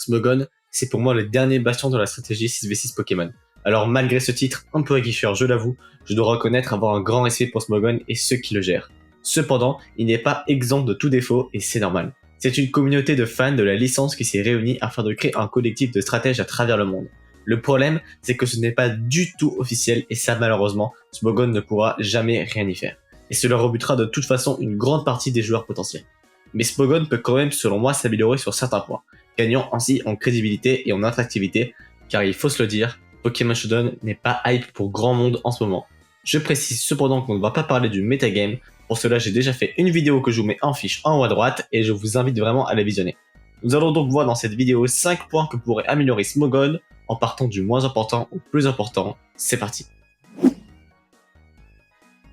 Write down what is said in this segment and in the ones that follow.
Smogon, c'est pour moi le dernier bastion de la stratégie 6v6 Pokémon. Alors malgré ce titre un peu aguicheur, je l'avoue, je dois reconnaître avoir un grand respect pour Smogon et ceux qui le gèrent. Cependant, il n'est pas exempt de tout défaut et c'est normal. C'est une communauté de fans de la licence qui s'est réunie afin de créer un collectif de stratèges à travers le monde. Le problème, c'est que ce n'est pas du tout officiel et ça malheureusement, Smogon ne pourra jamais rien y faire. Et cela rebutera de toute façon une grande partie des joueurs potentiels. Mais Smogon peut quand même selon moi s'améliorer sur certains points, gagnant ainsi en crédibilité et en attractivité, car il faut se le dire, Pokémon Shodown n'est pas hype pour grand monde en ce moment. Je précise cependant qu'on ne va pas parler du metagame, pour cela j'ai déjà fait une vidéo que je vous mets en fiche en haut à droite et je vous invite vraiment à la visionner. Nous allons donc voir dans cette vidéo 5 points que pourrait améliorer Smogon en partant du moins important au plus important, c'est parti.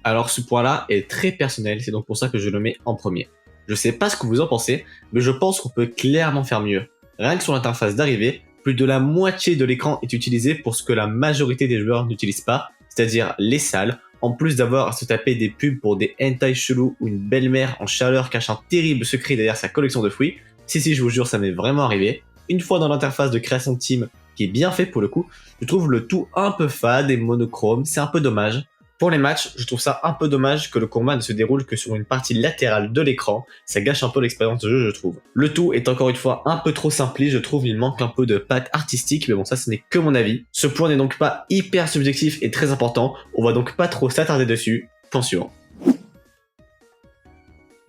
Alors ce point là est très personnel, c'est donc pour ça que je le mets en premier. Je sais pas ce que vous en pensez, mais je pense qu'on peut clairement faire mieux. Rien que sur l'interface d'arrivée, plus de la moitié de l'écran est utilisé pour ce que la majorité des joueurs n'utilisent pas, c'est-à-dire les salles, en plus d'avoir à se taper des pubs pour des hentai chelous ou une belle-mère en chaleur cache un terrible secret derrière sa collection de fruits. Si je vous jure ça m'est vraiment arrivé. Une fois dans l'interface de création de team, qui est bien fait pour le coup, je trouve le tout un peu fade et monochrome, c'est un peu dommage. Pour les matchs, je trouve ça un peu dommage que le combat ne se déroule que sur une partie latérale de l'écran, ça gâche un peu l'expérience de jeu je trouve. Le tout est encore une fois un peu trop simpliste, je trouve il manque un peu de patte artistique, mais bon ça ce n'est que mon avis. Ce point n'est donc pas hyper subjectif et très important, on va donc pas trop s'attarder dessus, point suivant.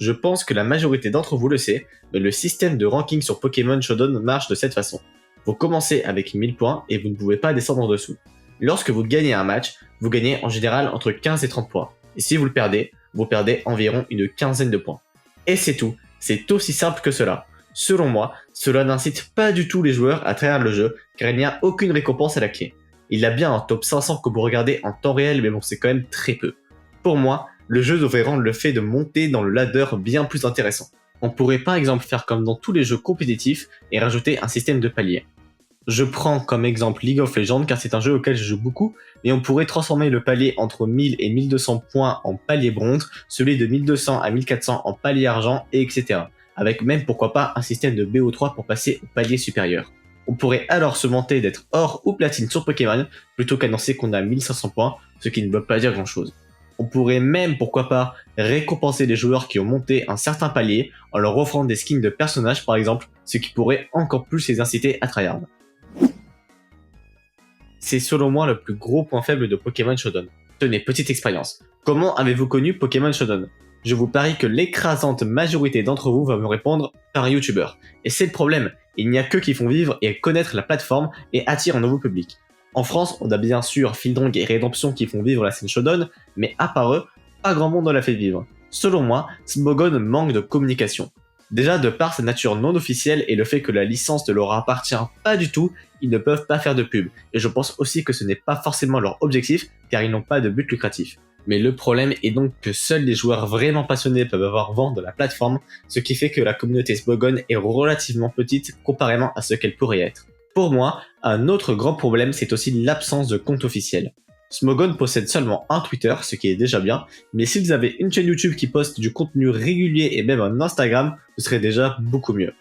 Je pense que la majorité d'entre vous le sait, mais le système de ranking sur Pokémon Shodown marche de cette façon. Vous commencez avec 1000 points et vous ne pouvez pas descendre en dessous. Lorsque vous gagnez un match, vous gagnez en général entre 15 et 30 points. Et si vous le perdez, vous perdez environ une quinzaine de points. Et c'est tout, c'est aussi simple que cela. Selon moi, cela n'incite pas du tout les joueurs à tryhard le jeu, car il n'y a aucune récompense à la clé. Il y a bien un top 500 que vous regardez en temps réel, mais bon c'est quand même très peu. Pour moi, le jeu devrait rendre le fait de monter dans le ladder bien plus intéressant. On pourrait par exemple faire comme dans tous les jeux compétitifs et rajouter un système de paliers. Je prends comme exemple League of Legends car c'est un jeu auquel je joue beaucoup, mais on pourrait transformer le palier entre 1000 et 1200 points en palier bronze, celui de 1200 à 1400 en palier argent, et etc. Avec même pourquoi pas un système de BO3 pour passer au palier supérieur. On pourrait alors se vanter d'être or ou platine sur Pokémon, plutôt qu'annoncer qu'on a 1500 points, ce qui ne veut pas dire grand chose. On pourrait même, pourquoi pas, récompenser les joueurs qui ont monté un certain palier en leur offrant des skins de personnages par exemple, ce qui pourrait encore plus les inciter à tryhard. C'est selon moi le plus gros point faible de Pokémon Shodown. Tenez, petite expérience. Comment avez-vous connu Pokémon Shodown? Je vous parie que l'écrasante majorité d'entre vous va me répondre par YouTuber. Et c'est le problème, il n'y a que qui font vivre et connaître la plateforme et attirent un nouveau public. En France, on a bien sûr Fildrong et Redemption qui font vivre la scène Shodown, mais à part eux, pas grand monde ne la fait vivre. Selon moi, Smogon manque de communication. Déjà, de par sa nature non officielle et le fait que la licence ne leur appartient pas du tout, ils ne peuvent pas faire de pub. Et je pense aussi que ce n'est pas forcément leur objectif, car ils n'ont pas de but lucratif. Mais le problème est donc que seuls les joueurs vraiment passionnés peuvent avoir vent de la plateforme, ce qui fait que la communauté Smogon est relativement petite comparément à ce qu'elle pourrait être. Pour moi, un autre grand problème, c'est aussi l'absence de compte officiel. Smogon possède seulement un Twitter, ce qui est déjà bien, mais s'ils avaient une chaîne YouTube qui poste du contenu régulier et même un Instagram, ce serait déjà beaucoup mieux.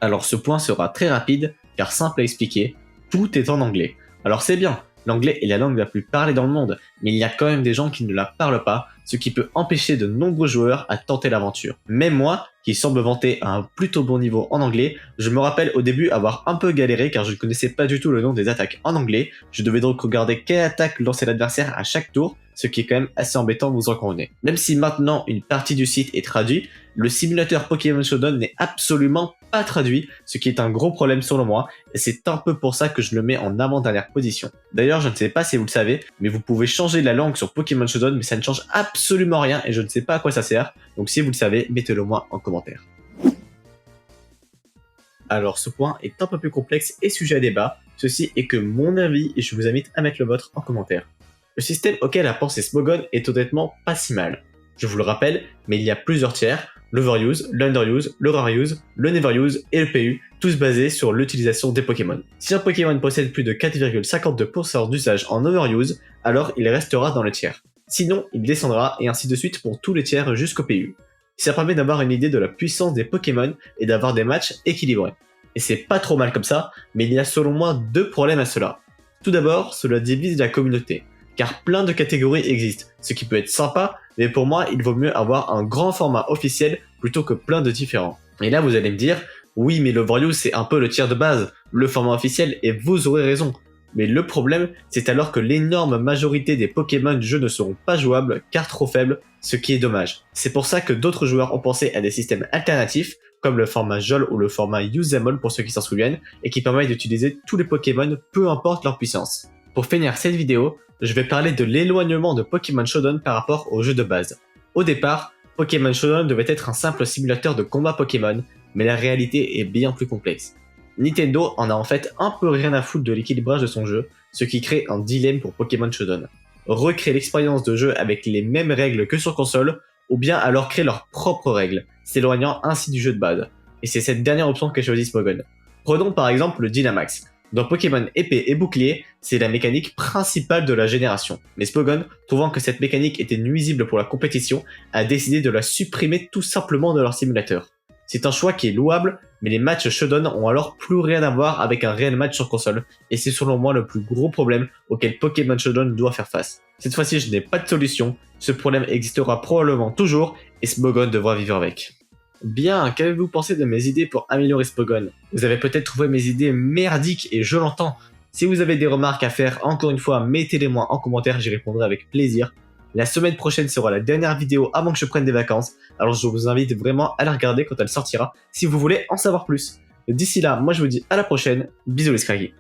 Alors ce point sera très rapide, car simple à expliquer, tout est en anglais. Alors c'est bien, l'anglais est la langue la plus parlée dans le monde, mais il y a quand même des gens qui ne la parlent pas, ce qui peut empêcher de nombreux joueurs à tenter l'aventure. Même moi, qui semble vanter à un plutôt bon niveau en anglais, je me rappelle au début avoir un peu galéré car je ne connaissais pas du tout le nom des attaques en anglais, je devais donc regarder quelle attaque lançait l'adversaire à chaque tour, ce qui est quand même assez embêtant, vous en convenez. Même si maintenant une partie du site est traduite, le simulateur Pokémon Shodown n'est absolument pas traduit, ce qui est un gros problème selon moi, et c'est un peu pour ça que je le mets en avant-dernière position. D'ailleurs, je ne sais pas si vous le savez, mais vous pouvez changer la langue sur Pokémon Shodown, mais ça ne change absolument rien et je ne sais pas à quoi ça sert, donc si vous le savez, mettez-le moi en commentaire. Alors ce point est un peu plus complexe et sujet à débat, ceci est que mon avis et je vous invite à mettre le vôtre en commentaire. Le système auquel a pensé Smogon est honnêtement pas si mal. Je vous le rappelle, mais il y a plusieurs tiers, l'Overuse, l'Underuse, le Rareuse, le Neveruse et le PU, tous basés sur l'utilisation des Pokémon. Si un Pokémon possède plus de 4,52% d'usage en Overuse, alors il restera dans le tiers. Sinon, il descendra et ainsi de suite pour tous les tiers jusqu'au PU. Ça permet d'avoir une idée de la puissance des Pokémon et d'avoir des matchs équilibrés. Et c'est pas trop mal comme ça, mais il y a selon moi deux problèmes à cela. Tout d'abord, cela divise la communauté, car plein de catégories existent, ce qui peut être sympa, mais pour moi, il vaut mieux avoir un grand format officiel plutôt que plein de différents. Et là, vous allez me dire, oui, mais l'Overview, c'est un peu le tiers de base, le format officiel, et vous aurez raison. Mais le problème, c'est alors que l'énorme majorité des Pokémon du jeu ne seront pas jouables car trop faibles, ce qui est dommage. C'est pour ça que d'autres joueurs ont pensé à des systèmes alternatifs, comme le format JOL ou le format UseAmall pour ceux qui s'en souviennent, et qui permettent d'utiliser tous les Pokémon, peu importe leur puissance. Pour finir cette vidéo, je vais parler de l'éloignement de Pokémon Shodown par rapport au jeu de base. Au départ, Pokémon Shodown devait être un simple simulateur de combat Pokémon, mais la réalité est bien plus complexe. Nintendo en a en fait un peu rien à foutre de l'équilibrage de son jeu, ce qui crée un dilemme pour Pokémon Shodown. Recréer l'expérience de jeu avec les mêmes règles que sur console, ou bien alors créer leurs propres règles, s'éloignant ainsi du jeu de base. Et c'est cette dernière option qu'a choisi Smogon. Prenons par exemple le Dynamax. Dans Pokémon épée et bouclier, c'est la mécanique principale de la génération. Mais Smogon, trouvant que cette mécanique était nuisible pour la compétition, a décidé de la supprimer tout simplement de leur simulateur. C'est un choix qui est louable, mais les matchs Shodown ont alors plus rien à voir avec un réel match sur console, et c'est selon moi le plus gros problème auquel Pokémon Shodown doit faire face. Cette fois-ci, je n'ai pas de solution, ce problème existera probablement toujours, et Smogon devra vivre avec. Bien, qu'avez-vous pensé de mes idées pour améliorer Smogon? Vous avez peut-être trouvé mes idées merdiques, et je l'entends. Si vous avez des remarques à faire, encore une fois, mettez-les-moi en commentaire, j'y répondrai avec plaisir. La semaine prochaine sera la dernière vidéo avant que je prenne des vacances, alors je vous invite vraiment à la regarder quand elle sortira, si vous voulez en savoir plus. D'ici là, moi je vous dis à la prochaine, bisous les Scraggy.